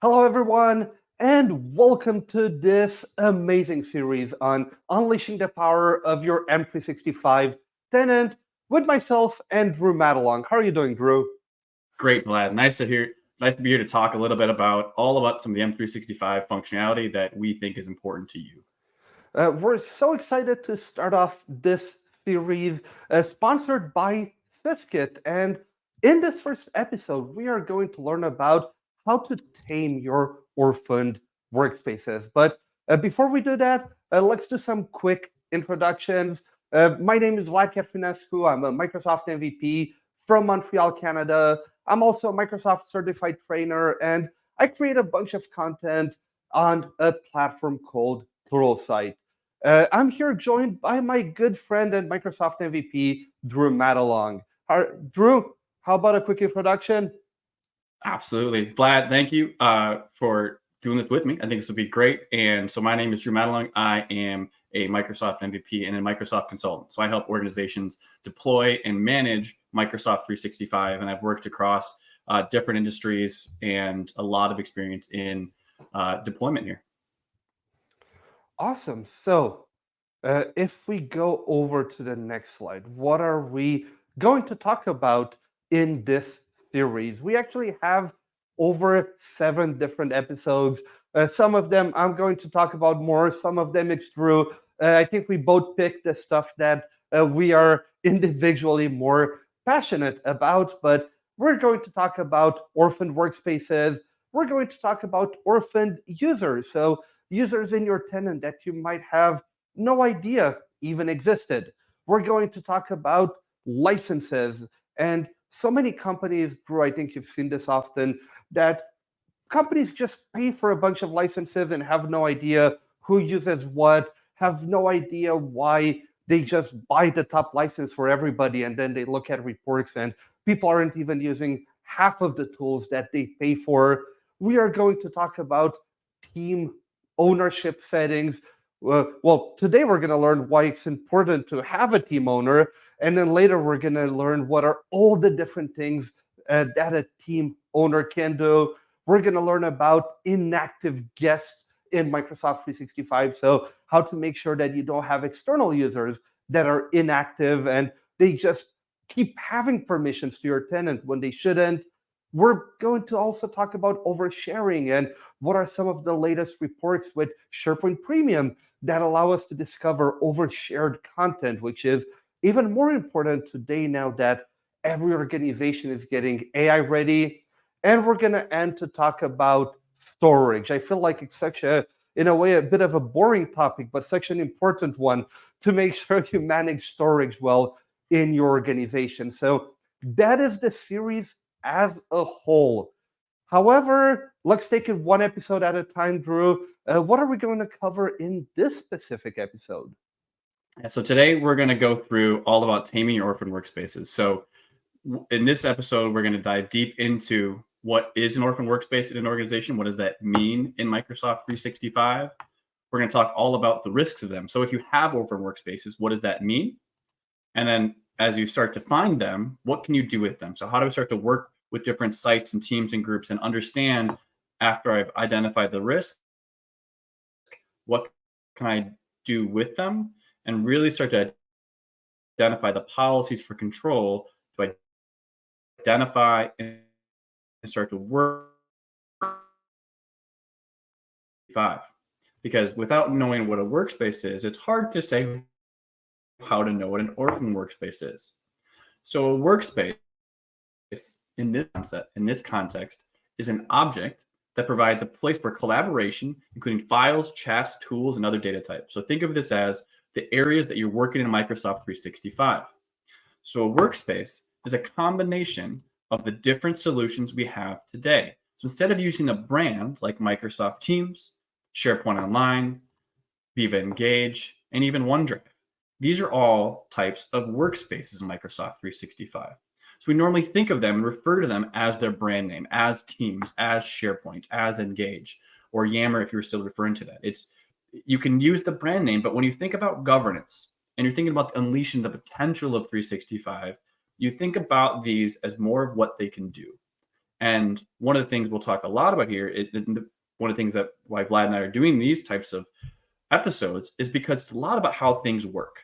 Hello, everyone, and welcome to this amazing series on unleashing the power of your M365 tenant with myself and Drew Madelung. How are you doing, Drew? Great, Vlad. Nice to be here to talk a little bit about some of the M365 functionality that we think is important to you. We're so excited to start off this series sponsored by Syskit. And in this first episode, we are going to learn about how to tame your orphaned workspaces. But before we do that, let's do some quick introductions. My name is Vlad Catrinescu. I'm a Microsoft MVP from Montreal, Canada. I'm also a Microsoft certified trainer, and I create a bunch of content on a platform called Pluralsight. I'm here joined by my good friend and Microsoft MVP, Drew Madelung. Drew, how about a quick introduction? Absolutely. Vlad, thank you for doing this with me. I think this will be great. And so my name is Drew Madelung. I am a Microsoft MVP and a Microsoft consultant. So I help organizations deploy and manage Microsoft 365. And I've worked across different industries and a lot of experience in deployment here. Awesome. So if we go over to the next slide, what are we going to talk about in this series? We actually have over 7 different episodes. Some of them I'm going to talk about more. Some of them it's Drew. I think we both picked the stuff that we are individually more passionate about, but we're going to talk about orphaned workspaces. We're going to talk about orphaned users. So users in your tenant that you might have no idea even existed. We're going to talk about licenses. And so many companies, Drew, I think you've seen this often, that companies just pay for a bunch of licenses and have no idea who uses what, have no idea why they just buy the top license for everybody, and then they look at reports and people aren't even using half of the tools that they pay for. We are going to talk about team ownership settings. Well, today we're going to learn why it's important to have a team owner, and then later we're going to learn what are all the different things that a team owner can do. We're going to learn about inactive guests in Microsoft 365, so how to make sure that you don't have external users that are inactive and they just keep having permissions to your tenant when they shouldn't. We're going to also talk about oversharing and what are some of the latest reports with SharePoint Premium that allow us to discover overshared content, which is even more important today now that every organization is getting AI ready. And we're going to end to talk about storage. I feel like it's such a, in a way, a bit of a boring topic, but such an important one to make sure you manage storage well in your organization. So that is the series as a whole. However, let's take it one episode at a time, Drew. What are we going to cover in this specific episode? Yeah, so today we're going to go through all about taming your orphan workspaces. So in this episode, we're going to dive deep into what is an orphan workspace in an organization. What does that mean in Microsoft 365? We're going to talk all about the risks of them. So if you have orphan workspaces, what does that mean? And then as you start to find them, what can you do with them? So how do we start to work with different sites and teams and groups and understand, after I've identified the risk, what can I do with them, and really start to identify the policies for control to identify and start to work. Because without knowing what a workspace is, it's hard to say how to know what an orphan workspace is. So a workspace in this context is an object that provides a place for collaboration, including files, chats, tools, and other data types. So think of this as the areas that you're working in Microsoft 365. So a workspace is a combination of the different solutions we have today. So instead of using a brand like Microsoft Teams, SharePoint Online, Viva Engage, and even OneDrive, these are all types of workspaces in Microsoft 365. So we normally think of them and refer to them as their brand name, as Teams, as SharePoint, as Engage, or Yammer if you're still referring to that. You can use the brand name, but when you think about governance and you're thinking about unleashing the potential of 365, you think about these as more of what they can do. And one of the things we'll talk a lot about here is one of the things that why Vlad and I are doing these types of episodes is because it's a lot about how things work.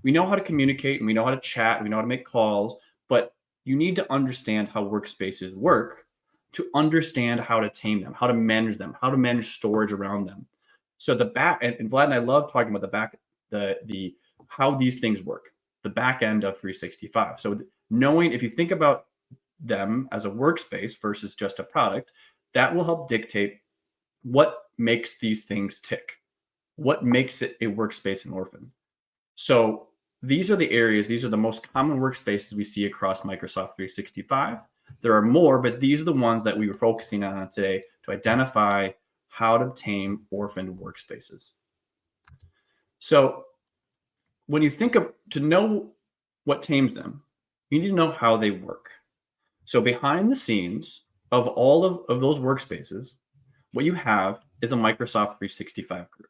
We know how to communicate and we know how to chat, and we know how to make calls, but you need to understand how workspaces work to understand how to tame them, how to manage them, how to manage storage around them. So the back and Vlad and I love talking about the back, the how these things work, the back end of 365. So knowing if you think about them as a workspace versus just a product, that will help dictate what makes these things tick, what makes it a workspace in Orphan. So these are the areas, these are the most common workspaces we see across Microsoft 365. There are more, but these are the ones that we were focusing on today to identify how to tame orphaned workspaces. So when you think of to know what tames them, you need to know how they work. So behind the scenes of all of those workspaces, what you have is a Microsoft 365 group.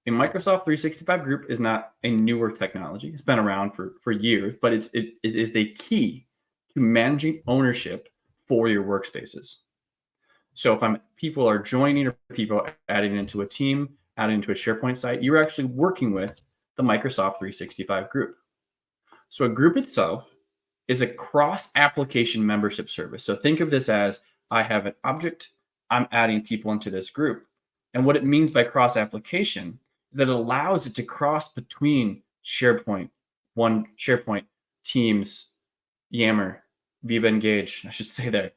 A Microsoft 365 group is not a newer technology. It's been around for years, but it is the key to managing ownership for your workspaces. So if people are joining or people are adding into a team, adding into a SharePoint site, you're actually working with the Microsoft 365 group. So a group itself is a cross-application membership service. So think of this as I have an object, I'm adding people into this group. And what it means by cross-application is that it allows it to cross between SharePoint, Teams, Yammer, Viva Engage, I should say there.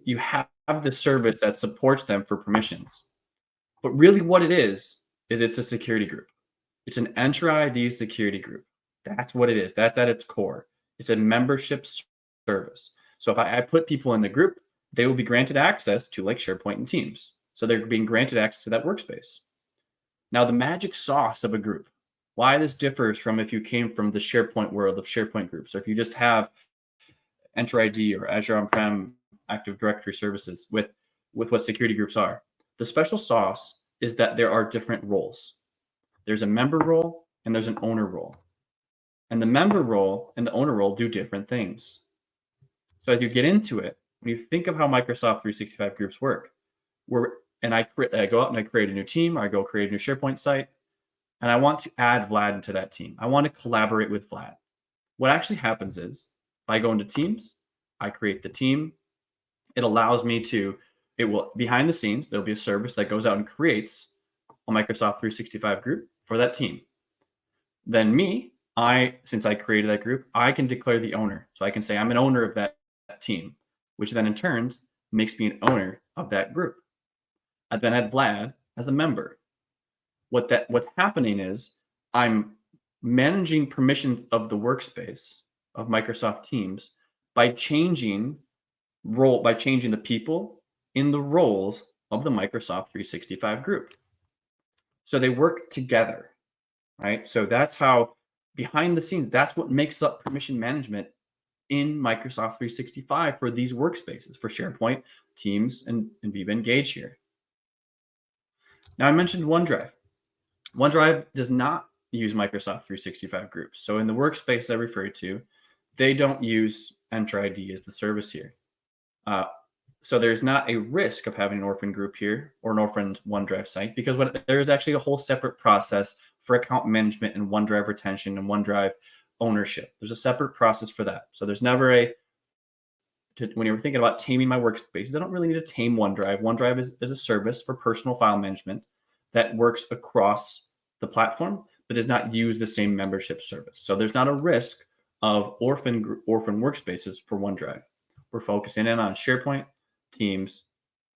You have the service that supports them for permissions. But really what it is it's a security group. It's an Entra ID security group. That's what it is. That's at its core. It's a membership service. So if I put people in the group, they will be granted access to like SharePoint and Teams. So they're being granted access to that workspace. Now, the magic sauce of a group, why this differs from if you came from the SharePoint world of SharePoint groups, or if you just have Entra ID or Azure On-Prem Active Directory services with what security groups are. The special sauce is that there are different roles. There's a member role and there's an owner role. And the member role and the owner role do different things. So as you get into it, when you think of how Microsoft 365 groups work, I go out and I create a new team, or I go create a new SharePoint site, and I want to add Vlad into that team. I want to collaborate with Vlad. What actually happens is, if I go into Teams, I create the team. It allows me to, behind the scenes, there'll be a service that goes out and creates a Microsoft 365 group for that team. Then since I created that group, I can declare the owner. So I can say I'm an owner of that team, which then in turn makes me an owner of that group. I then add Vlad as a member. What's happening is I'm managing permissions of the workspace of Microsoft Teams by changing the people in the roles of the Microsoft 365 group. So they work together, right? So that's how behind the scenes, that's what makes up permission management in Microsoft 365 for these workspaces, for SharePoint, Teams, and Viva Engage here. Now I mentioned OneDrive. OneDrive does not use Microsoft 365 groups. So in the workspace I referred to, they don't use Entra ID as the service here. So there's not a risk of having an orphan group here or an orphaned OneDrive site, because there is actually a whole separate process for account management and OneDrive retention and OneDrive ownership. There's a separate process for that. So there's never when you're thinking about taming my workspaces, I don't really need to tame OneDrive. OneDrive is a service for personal file management that works across the platform, but does not use the same membership service. So there's not a risk of orphan workspaces for OneDrive. We're focusing in on SharePoint, Teams,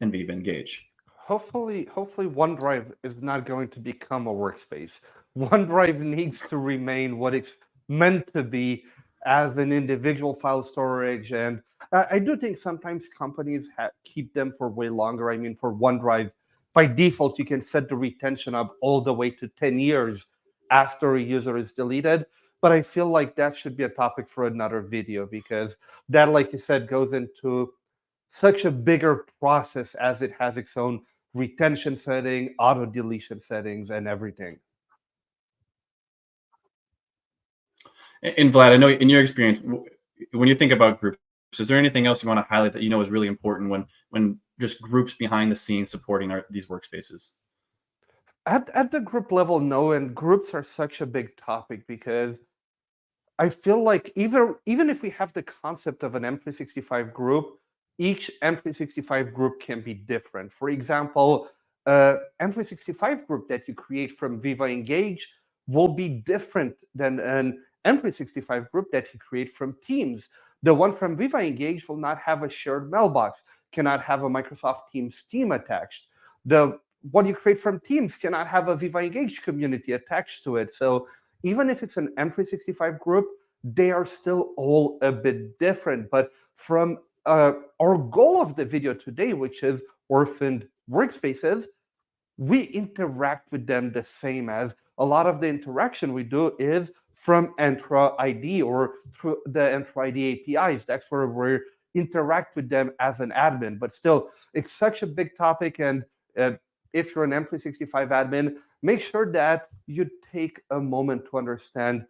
and Viva Engage. Hopefully OneDrive is not going to become a workspace. OneDrive needs to remain what it's meant to be as an individual file storage. And I do think sometimes companies keep them for way longer. I mean, for OneDrive, by default, you can set the retention up all the way to 10 years after a user is deleted. But I feel like that should be a topic for another video, because that, like you said, goes into such a bigger process as it has its own retention setting, auto deletion settings, and everything. And Vlad, I know in your experience, when you think about groups, Is there anything else you want to highlight that is really important when just groups behind the scenes supporting these workspaces? At the group level, no, and groups are such a big topic because I feel like even if we have the concept of an M365 group, each M365 group can be different. For example, M365 group that you create from Viva Engage will be different than an M365 group that you create from Teams. The one from Viva Engage will not have a shared mailbox, cannot have a Microsoft Teams team attached. The what you create from Teams cannot have a Viva Engage community attached to it. So even if it's an M365 group, they are still all a bit different. But from our goal of the video today, which is orphaned workspaces, we interact with them the same as a lot of the interaction we do is from Entra ID or through the Entra ID APIs. That's where we interact with them as an admin. But still, it's such a big topic. And if you're an M365 admin, make sure that you take a moment to understand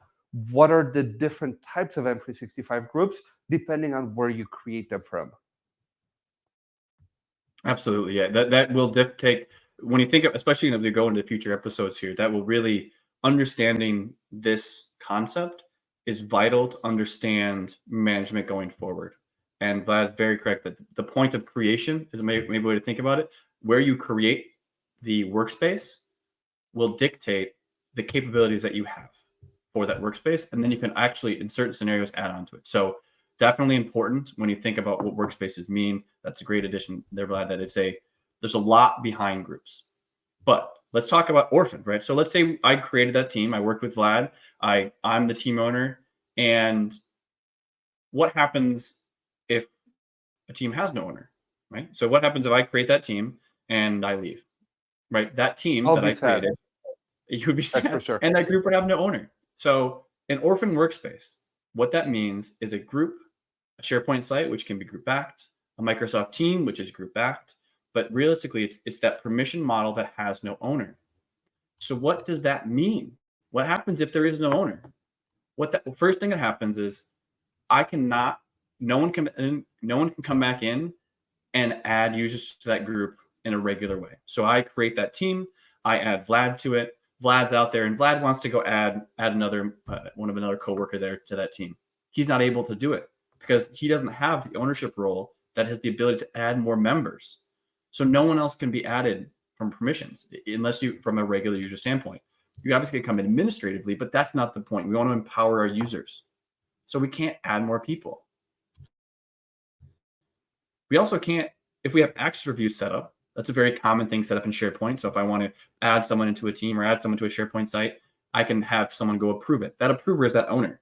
what are the different types of M365 groups, depending on where you create them from. Absolutely, yeah. That will dictate when you think of, especially if you go into future episodes here, that will really understanding this concept is vital to understand management going forward. And Vlad's very correct that the point of creation is maybe a way to think about it. Where you create the workspace will dictate the capabilities that you have for that workspace, and then you can actually, in certain scenarios, add on to it. So definitely important when you think about what workspaces mean. That's a great addition there, Vlad, that there's a lot behind groups. But let's talk about orphaned, right? So let's say I created that team. I worked with Vlad. I'm the team owner. And what happens if a team has no owner, right? So what happens if I create that team and I leave, right? That team I'll that be I sad. created, you would be That's sad. for sure. And that group would have no owner. So an orphan workspace, what that means is a group, a SharePoint site, which can be group backed, a Microsoft team, which is group backed. But realistically, it's that permission model that has no owner. So what does that mean? What happens if there is no owner? First thing that happens is no one can come back in and add users to that group in a regular way. So I create that team, I add Vlad to it. Vlad's out there, and Vlad wants to go add another another coworker there to that team. He's not able to do it because he doesn't have the ownership role that has the ability to add more members. So no one else can be added from permissions unless from a regular user standpoint. You obviously can come administratively, but that's not the point. We want to empower our users. So we can't add more people. We also can't, if we have access reviews set up, that's a very common thing set up in SharePoint. So if I want to add someone into a team or add someone to a SharePoint site, I can have someone go approve it. That approver is that owner.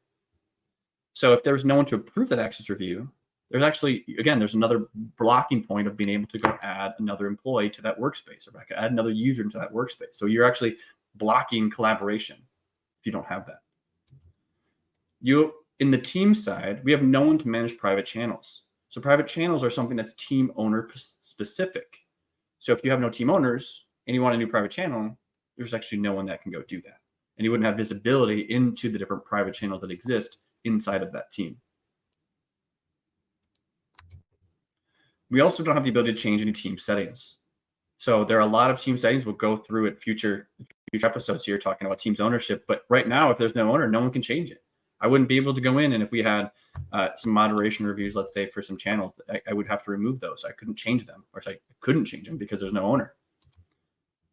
So if there's no one to approve that access review, there's another blocking point of being able to go add another employee to that workspace, or I could add another user into that workspace. So you're actually blocking collaboration if you don't have that. In the team side, we have no one to manage private channels. So private channels are something that's team owner specific. So if you have no team owners and you want a new private channel, there's actually no one that can go do that. And you wouldn't have visibility into the different private channels that exist inside of that team. We also don't have the ability to change any team settings. So there are a lot of team settings. We'll go through it future episodes here talking about team's ownership. But right now, if there's no owner, no one can change it. I wouldn't be able to go in, and if we had some moderation reviews, let's say for some channels, I would have to remove those. I couldn't change them, or I couldn't change them because there's no owner.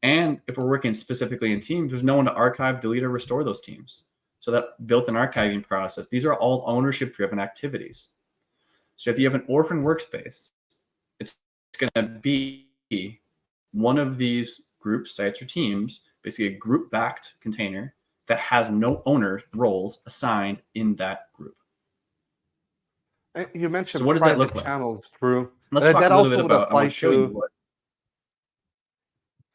And if we're working specifically in teams, there's no one to archive, delete, or restore those teams. So that built-in archiving process, these are all ownership-driven activities. So if you have an orphan workspace, it's going to be one of these groups, sites, or teams, basically a group-backed container that has no owner roles assigned in that group. You mentioned so what does that look private like? channels, Drew. Let's talk That a little also bit would about. I apply want to show you to. what.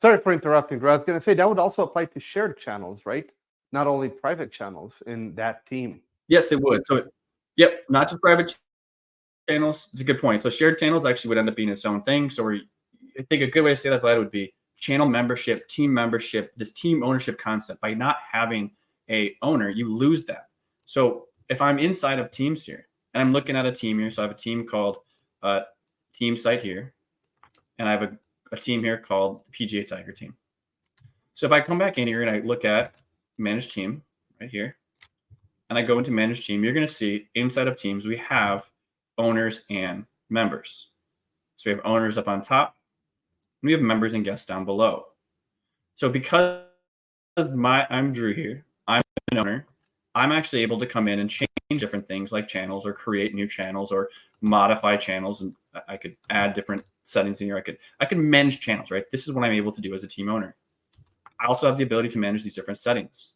Sorry for interrupting, Drew. I was going to say that would also apply to shared channels, right? Not only private channels in that team. Yes, it would. So, yep, not just private channels. It's a good point. So shared channels actually would end up being its own thing. So I think a good way to say that, Vlad, would be channel membership, this team ownership concept. By not having a owner, you lose that. So if I'm inside of teams here and I'm looking at a team here. So I have a team called Team Site here, and I have a team here called PGA Tiger Team. So if I come back in here and I look at Manage Team right here, and I go into Manage Team, you're going to see inside of teams, we have owners and members. So we have owners up on top, and we have members and guests down below. So because I'm Drew here, I'm an owner, I'm actually able to come in and change different things like channels or create new channels or modify channels. And I could add different settings in here. I could manage channels, right? This is what I'm able to do as a team owner. I also have the ability to manage these different settings.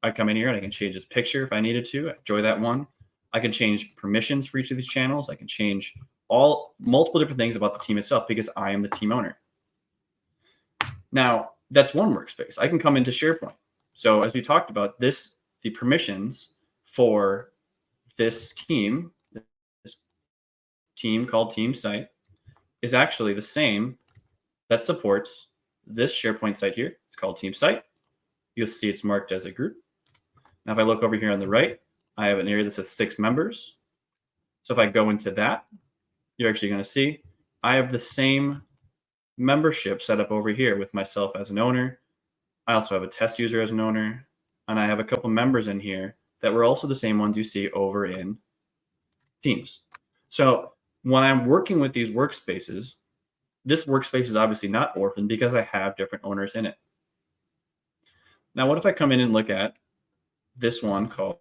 I come in here and I can change this picture if I needed to. I enjoy that one. I can change permissions for each of these channels. I can change multiple different things about the team itself because I am the team owner. Now, that's one workspace. I can come into SharePoint. So as we talked about, the permissions for this team called Team Site, is actually the same that supports this SharePoint site here. It's called Team Site. You'll see it's marked as a group. Now, if I look over here on the right, I have an area that says 6 members. So if I go into that, you're actually going to see I have the same membership set up over here with myself as an owner. I also have a test user as an owner, and I have a couple members in here that were also the same ones you see over in Teams. So when I'm working with these workspaces, this workspace is obviously not orphaned because I have different owners in it. Now, what if I come in and look at this one called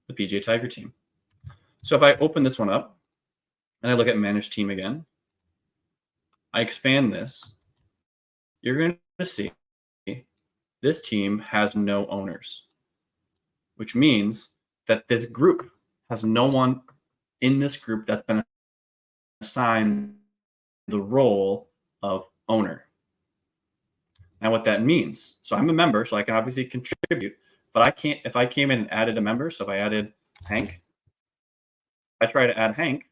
the PGA Tiger Team? So if I open this one up and I look at Manage Team again, I expand this, you're going to see this team has no owners, which means that this group has no one in this group that's been assigned the role of owner. Now, what that means, so I'm a member, so I can obviously contribute, but I can't, if I came in and added a member, so if I added Hank, I try to add Hank,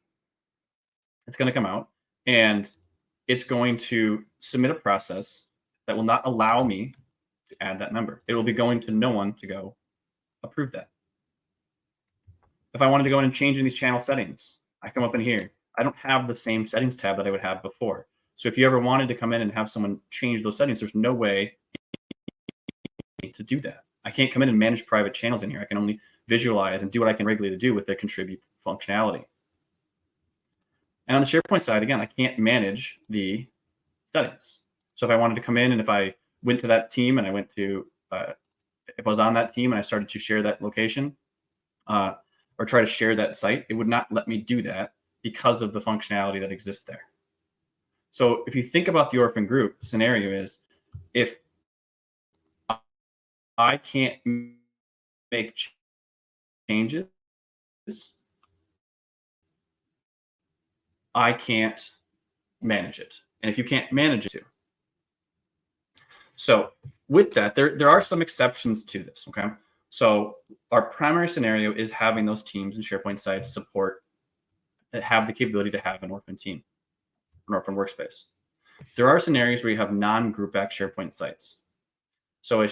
it's going to come out, and it's going to submit a process that will not allow me to add that member. It will be going to no one to go approve that. If I wanted to go in and change in these channel settings, I come up in here. I don't have the same settings tab that I would have before. So if you ever wanted to come in and have someone change those settings, there's no way to do that. I can't come in and manage private channels in here. I can only visualize and do what I can regularly do with the contribute functionality. And on the SharePoint side, again, I can't manage the settings. So if I wanted to come in and if I went to that team and I went to, if I was on that team and I started to share that location or try to share that site, it would not let me do that because of the functionality that exists there. So if you think about the orphan group scenario is, if I can't make changes, I can't manage it. And if you can't manage it too. So with that, there are some exceptions to this, okay? So our primary scenario is having those teams and SharePoint sites have the capability to have an orphan team, an orphan workspace. There are scenarios where you have non-group back SharePoint sites. So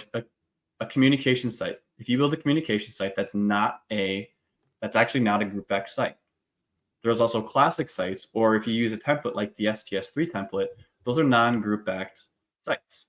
a communication site, if you build a communication site, that's actually not a group back site. There's also classic sites, or if you use a template like the STS3 template, those are non-group backed sites.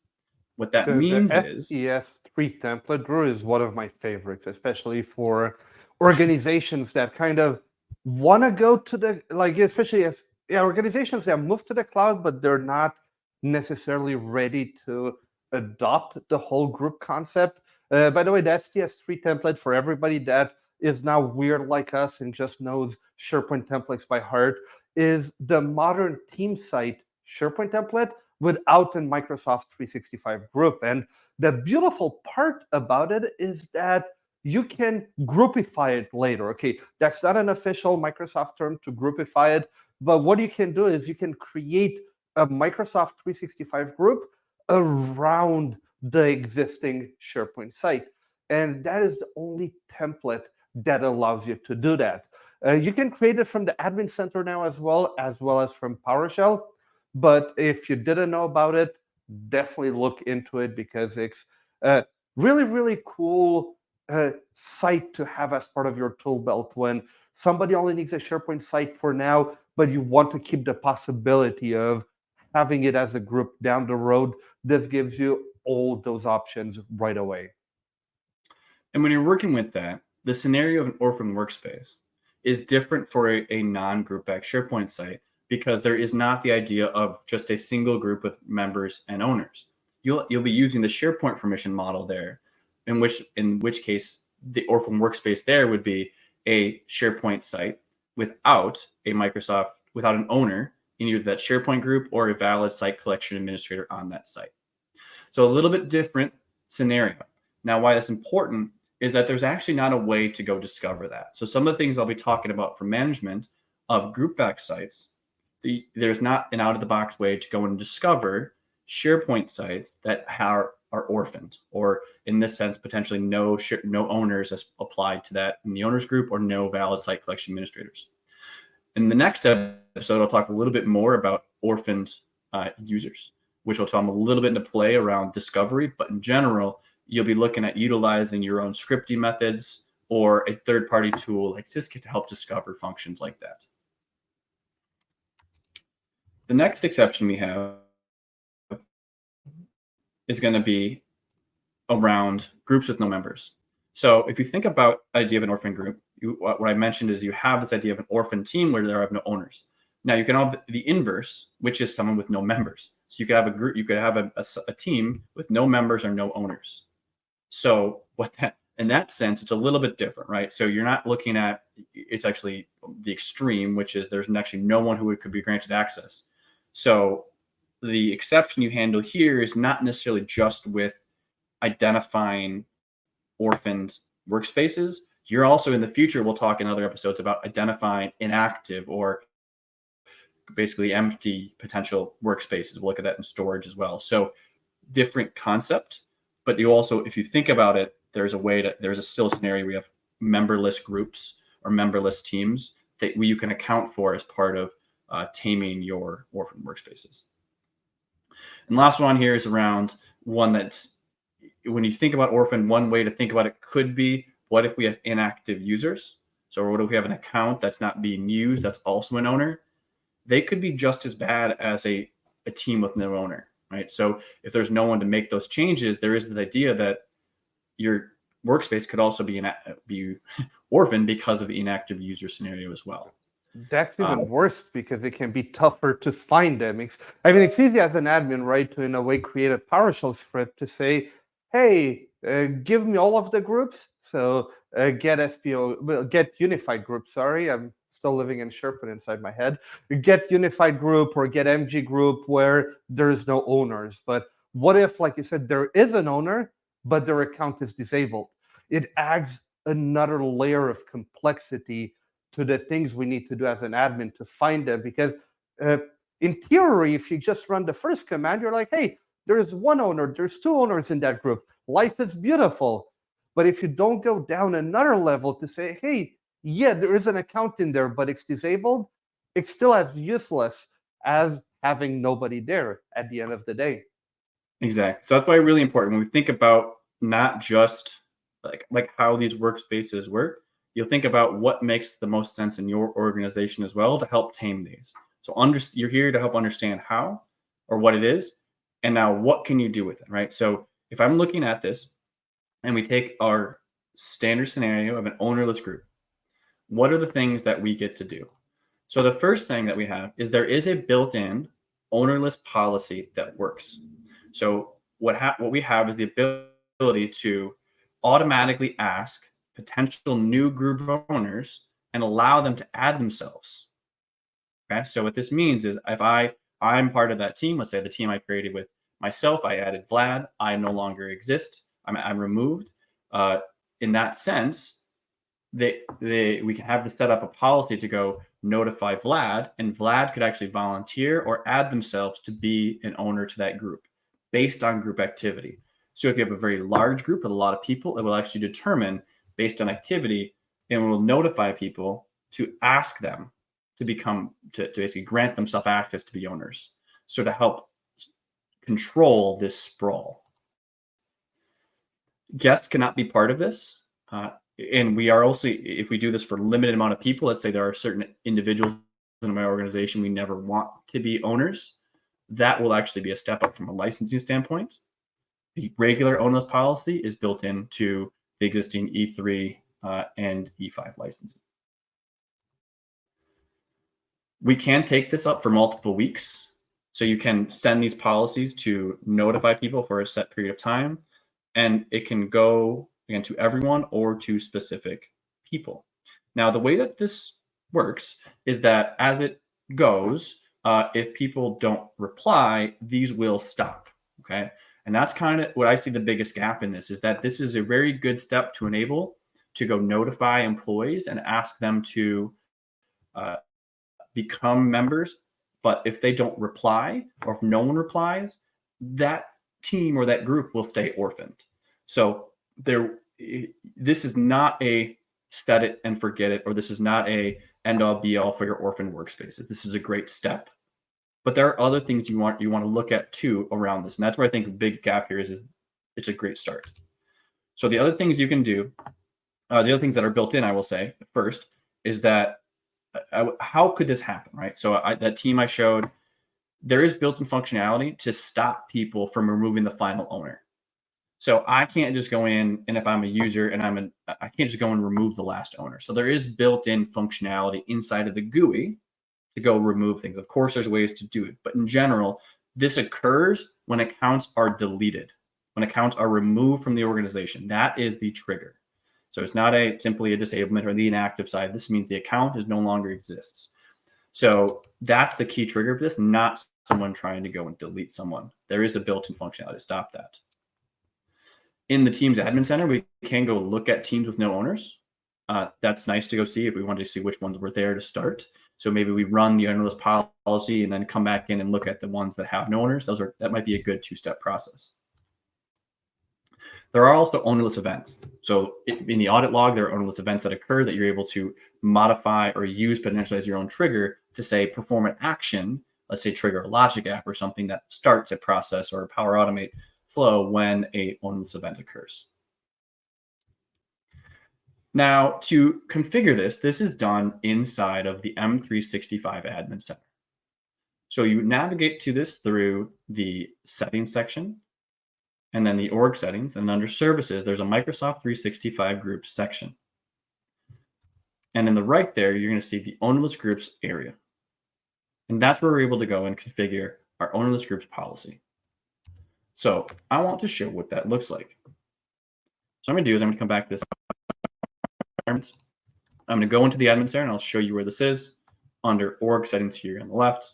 What that means is the STS3 template, Drew, is one of my favorites, especially for organizations that kind of want to go to the, like, especially as organizations that move to the cloud, but they're not necessarily ready to adopt the whole group concept. By the way, the STS3 template, for everybody that is now weird like us and just knows SharePoint templates by heart, is the modern team site SharePoint template without a Microsoft 365 group. And the beautiful part about it is that you can groupify it later. Okay, that's not an official Microsoft term to groupify it, but what you can do is you can create a Microsoft 365 group around the existing SharePoint site. And that is the only template that allows you to do that. You can create it from the admin center now as well as from PowerShell. But if you didn't know about it, definitely look into it because it's really, really cool site to have as part of your tool belt when somebody only needs a SharePoint site for now, but you want to keep the possibility of having it as a group down the road. This gives you all those options right away. And when you're working with that, the scenario of an orphan workspace is different for a non-group back SharePoint site because there is not the idea of just a single group with members and owners. You'll be using the SharePoint permission model there, in which case the orphan workspace there would be a SharePoint site without without an owner in either that SharePoint group or a valid site collection administrator on that site. So a little bit different scenario. Now, why that's important is that there's actually not a way to go discover that. So some of the things I'll be talking about for management of group back sites, there's not an out-of-the-box way to go and discover SharePoint sites that are orphaned, or in this sense, potentially no owners as applied to that in the owners group, or no valid site collection administrators. In the next episode, I'll talk a little bit more about orphaned users, which will come a little bit into play around discovery. But in general, you'll be looking at utilizing your own scripting methods or a third-party tool like Syskit to help discover functions like that. The next exception we have is going to be around groups with no members. So if you think about the idea of an orphan group, what I mentioned is you have this idea of an orphan team where there are no owners. Now you can have the inverse, which is someone with no members. So you could have a group, you could have a team with no members or no owners. So in that sense, it's a little bit different, right? So you're not looking at, it's actually the extreme, which is there's actually no one who could be granted access. So the exception you handle here is not necessarily just with identifying orphaned workspaces. You're also, in the future, we'll talk in other episodes about identifying inactive or basically empty potential workspaces. We'll look at that in storage as well. So different concept, but you also, if you think about it, there's still a scenario where you have memberless groups or memberless teams that you can account for as part of taming your orphan workspaces. And last one here is around one that's, when you think about orphan, one way to think about it could be, what if we have inactive users? So what if we have an account that's not being used, that's also an owner? They could be just as bad as a team with no owner, right? So if there's no one to make those changes, there is the idea that your workspace could also be orphaned because of the inactive user scenario as well. That's even worse because it can be tougher to find them. It's easy as an admin, right, to in a way create a PowerShell script to say, hey, give me all of the groups. So get unified group. Sorry, I'm still living in SharePoint inside my head. Get unified group or get MG group where there's no owners. But what if, like you said, there is an owner, but their account is disabled? It adds another layer of complexity to the things we need to do as an admin to find them. Because in theory, if you just run the first command, you're like, hey, there's one owner, there's two owners in that group. Life is beautiful. But if you don't go down another level to say, hey, yeah, there is an account in there, but it's disabled, it's still as useless as having nobody there at the end of the day. Exactly. So that's why it's really important when we think about not just like how these workspaces work, you'll think about what makes the most sense in your organization as well to help tame these. So you're here to help understand how or what it is, and now what can you do with it, right? So if I'm looking at this and we take our standard scenario of an ownerless group, what are the things that we get to do? So the first thing that we have is there is a built-in ownerless policy that works. So what we have is the ability to automatically ask potential new group owners and allow them to add themselves. Okay, so what this means is if I'm part of that team, let's say the team I created with myself, I added Vlad, I no longer exist, I'm removed. In that sense, we can have to set up a policy to go notify Vlad, and Vlad could actually volunteer or add themselves to be an owner to that group based on group activity. So if you have a very large group with a lot of people, it will actually determine based on activity, and will notify people to ask them to basically grant themselves access to be owners. So to help control this sprawl. Guests cannot be part of this. And we are also, if we do this for a limited amount of people, let's say there are certain individuals in my organization we never want to be owners, that will actually be a step up from a licensing standpoint. The regular ownerless policy is built into the existing E3 and E5 licensing. We can take this up for multiple weeks. So you can send these policies to notify people for a set period of time, and it can go again to everyone or to specific people. Now, the way that this works is that as it goes, if people don't reply, these will stop. Okay. And that's kind of what I see the biggest gap in this, is that this is a very good step to enable to go notify employees and ask them to become members. But if they don't reply, or if no one replies, that team or that group will stay orphaned. So this is not a set it and forget it, or this is not a end all be all for your orphan workspaces. This is a great step, but there are other things you want to look at too around this, and that's where I think a big gap here is it's a great start. So the other things you can do, the other things that are built in, I will say first, is that how could this happen, right? So that team I showed, there is built-in functionality to stop people from removing the final owner. So I can't just go in, and if I'm a user and I can't just go and remove the last owner. So there is built-in functionality inside of the GUI to go remove things. Of course, there's ways to do it, but in general, this occurs when accounts are deleted, when accounts are removed from the organization. That is the trigger. So it's not simply a disablement or the inactive side. This means the account is no longer exists. So that's the key trigger for this, not someone trying to go and delete someone. There is a built-in functionality to stop that. In the Teams Admin Center, we can go look at teams with no owners. That's nice to go see if we wanted to see which ones were there to start. So maybe we run the ownerless policy and then come back in and look at the ones that have no owners. That might be a good two-step process. There are also ownerless events. So in the audit log, there are ownerless events that occur that you're able to modify or use potentially as your own trigger to say perform an action, let's say trigger a logic app or something that starts a process or a Power Automate flow when a ownerless event occurs. Now, to configure this is done inside of the M365 Admin Center. So you navigate to this through the settings section, and then the org settings, and under services, there's a Microsoft 365 groups section. And in the right there, you're going to see the ownerless groups area. And that's where we're able to go and configure our ownerless groups policy. So I want to show what that looks like. So I'm going to do is I'm going to come back to this. I'm going to go into the admin center and I'll show you where this is. Under org settings here on the left,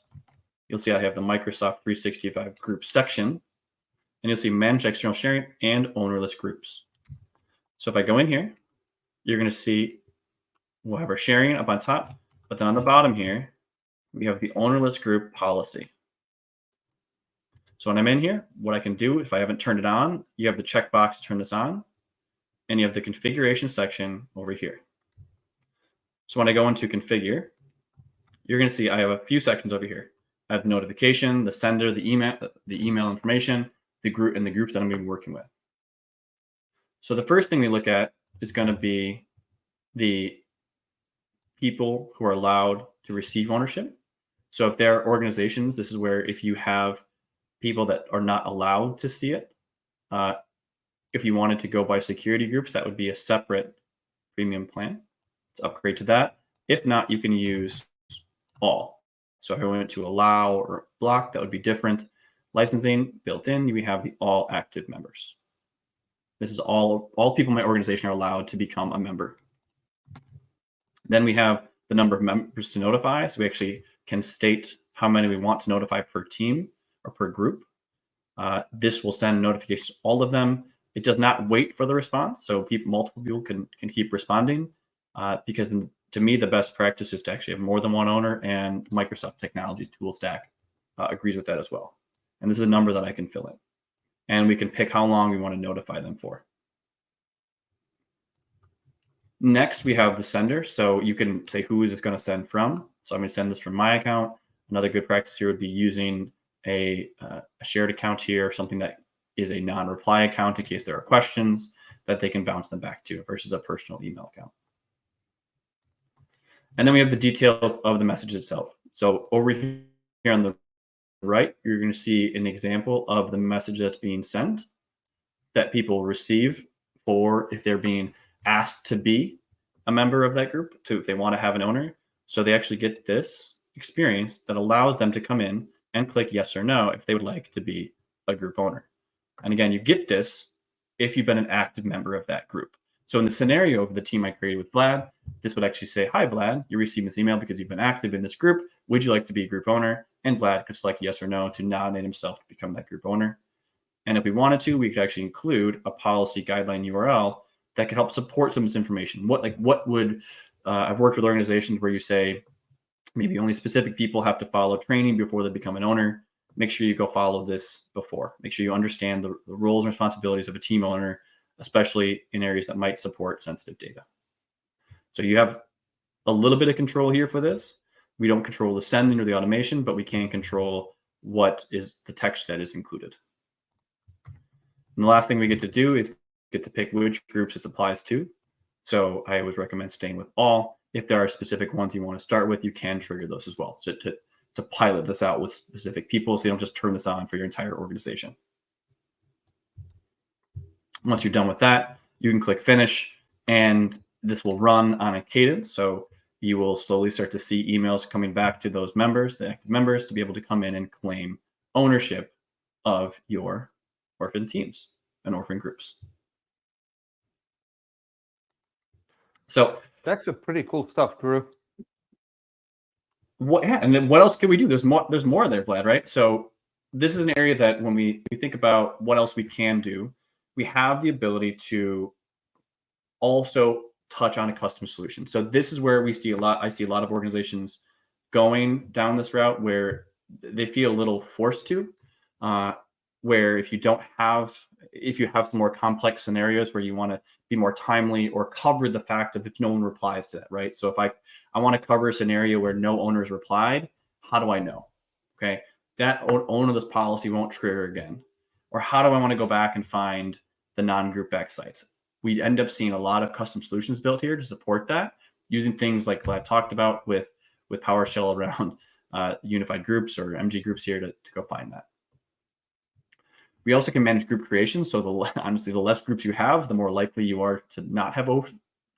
you'll see I have the Microsoft 365 groups section. And you'll see manage external sharing and ownerless groups. So if I go in here, you're going to see we'll have our sharing up on top, but then on the bottom here, we have the ownerless group policy. So when I'm in here, what I can do, if I haven't turned it on, you have the checkbox to turn this on, and you have the configuration section over here. So when I go into configure, you're going to see I have a few sections over here. I have the notification, the sender, the email information, the group, and the groups that I'm going to be working with. So the first thing we look at is going to be the people who are allowed to receive ownership. So if there are organizations, this is where if you have people that are not allowed to see it, if you wanted to go by security groups, that would be a separate premium plan to upgrade to that. If not, you can use all. So if I went to allow or block, that would be different. Licensing built in, we have the all active members. This is all people in my organization are allowed to become a member. Then we have the number of members to notify. So we actually can state how many we want to notify per team or per group. This will send notifications to all of them. It does not wait for the response. So multiple people can keep responding because to me, the best practice is to actually have more than one owner, and Microsoft Technology Tool Stack agrees with that as well. And this is a number that I can fill in. And we can pick how long we want to notify them for. Next, we have the sender. So you can say, who is this going to send from? So I'm going to send this from my account. Another good practice here would be using a shared account here, something that is a non-reply account in case there are questions. that they can bounce them back to versus a personal email account. And then we have the details of the message itself. So over here on the right, you're going to see an example of the message that's being sent that people receive for if they're being asked to be a member of that group, to if they want to have an owner. So they actually get this experience that allows them to come in and click yes or no if they would like to be a group owner. And again, you get this if you've been an active member of that group. So in the scenario of the team I created with Vlad, this would actually say, hi, Vlad, you received this email because you've been active in this group. Would you like to be a group owner? And Vlad could select yes or no to nominate himself to become that group owner. And if we wanted to, we could actually include a policy guideline URL that could help support some of this information. What would I've worked with organizations where you say maybe only specific people have to follow training before they become an owner. Make sure you go follow this before. Make sure you understand the roles and responsibilities of a team owner, especially in areas that might support sensitive data. So you have a little bit of control here for this. We don't control the sending or the automation, but we can control what is the text that is included. And the last thing we get to do is get to pick which groups this applies to. So I always recommend staying with all. If there are specific ones you want to start with, you can trigger those as well. So to pilot this out with specific people, so you don't just turn this on for your entire organization. Once you're done with that, you can click finish, and this will run on a cadence. So you will slowly start to see emails coming back to those members, the active members, to be able to come in and claim ownership of your orphan teams and orphan groups. So that's a pretty cool stuff, Drew. And then what else can we do? There's more there, Vlad, right? So this is an area that when we think about what else we can do, we have the ability to also touch on a custom solution. So this is where I see a lot of organizations going down this route where they feel a little forced to, where if you have some more complex scenarios where you want to be more timely or cover the fact that if no one replies to that, right? So if I want to cover a scenario where no owners replied, how do I know? Okay, that owner of this policy won't trigger again. Or how do I want to go back and find the non-group back sites? We end up seeing a lot of custom solutions built here to support that, using things like Vlad talked about with PowerShell around unified groups or MG groups here to go find that. We also can manage group creation. So honestly, the less groups you have, the more likely you are to not have one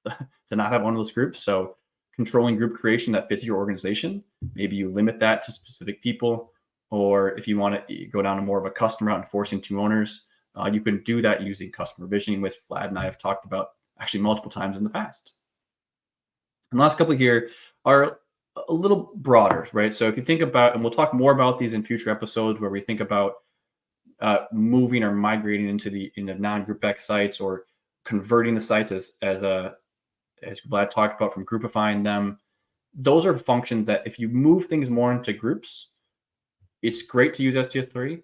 of those groups. So controlling group creation that fits your organization, maybe you limit that to specific people, or if you want to go down to more of a custom route and forcing two owners, you can do that using customer visioning, which Vlad and I have talked about actually multiple times in the past. And the last couple here are a little broader, right? So if you think about, and we'll talk more about these in future episodes where we think about moving or migrating into non-group X sites or converting the sites as Vlad talked about, from groupifying them. Those are functions that if you move things more into groups, it's great to use STS3.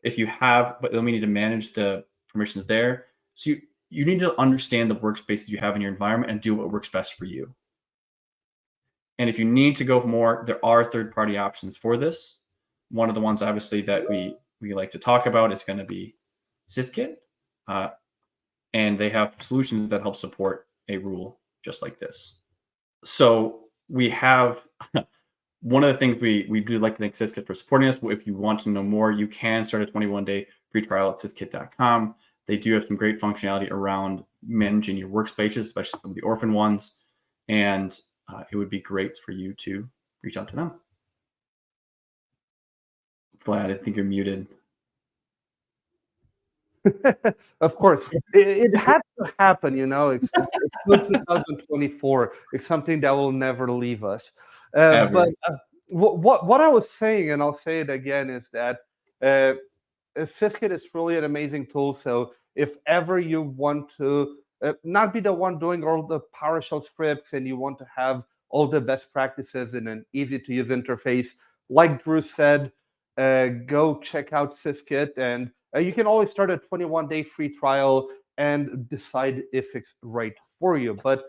But then we need to manage the permissions there. So you need to understand the workspaces you have in your environment and do what works best for you. And if you need to go more, there are third-party options for this. One of the ones, obviously, that we like to talk about is going to be Syskit. And they have solutions that help support a rule just like this. So we have one of the things we do like to thank Syskit for supporting us. If you want to know more, you can start a 21-day free trial at syskit.com. They do have some great functionality around managing your workspaces, especially some of the orphan ones. And it would be great for you to reach out to them. Vlad, I think you're muted. Of course, it had to happen. It's 2024. It's something that will never leave us. But what I was saying, and I'll say it again, is that Syskit is really an amazing tool. So if ever you want to not be the one doing all the PowerShell scripts and you want to have all the best practices in an easy-to-use interface, like Drew said, go check out Syskit, and you can always start a 21-day free trial and decide if it's right for you. But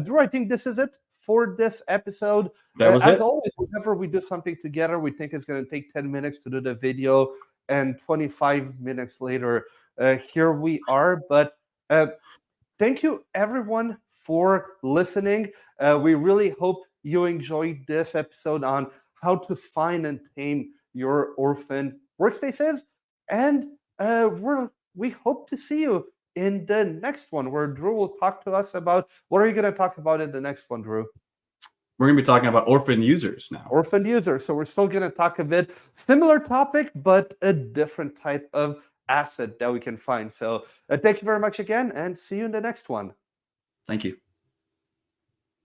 Drew, I think this is it for this episode. That was as it. always, whenever we do something together, we think it's going to take 10 minutes to do the video, and 25 minutes later, here we are. But Thank you, everyone, for listening. We really hope you enjoyed this episode on how to find and tame your orphan workspaces. And we hope to see you in the next one, where Drew will talk to us about what are you going to talk about in the next one, Drew? We're going to be talking about orphan users now. Orphan users. So we're still going to talk a bit similar topic, but a different type of asset that we can find. So thank you very much again, and see you in the next one. Thank you.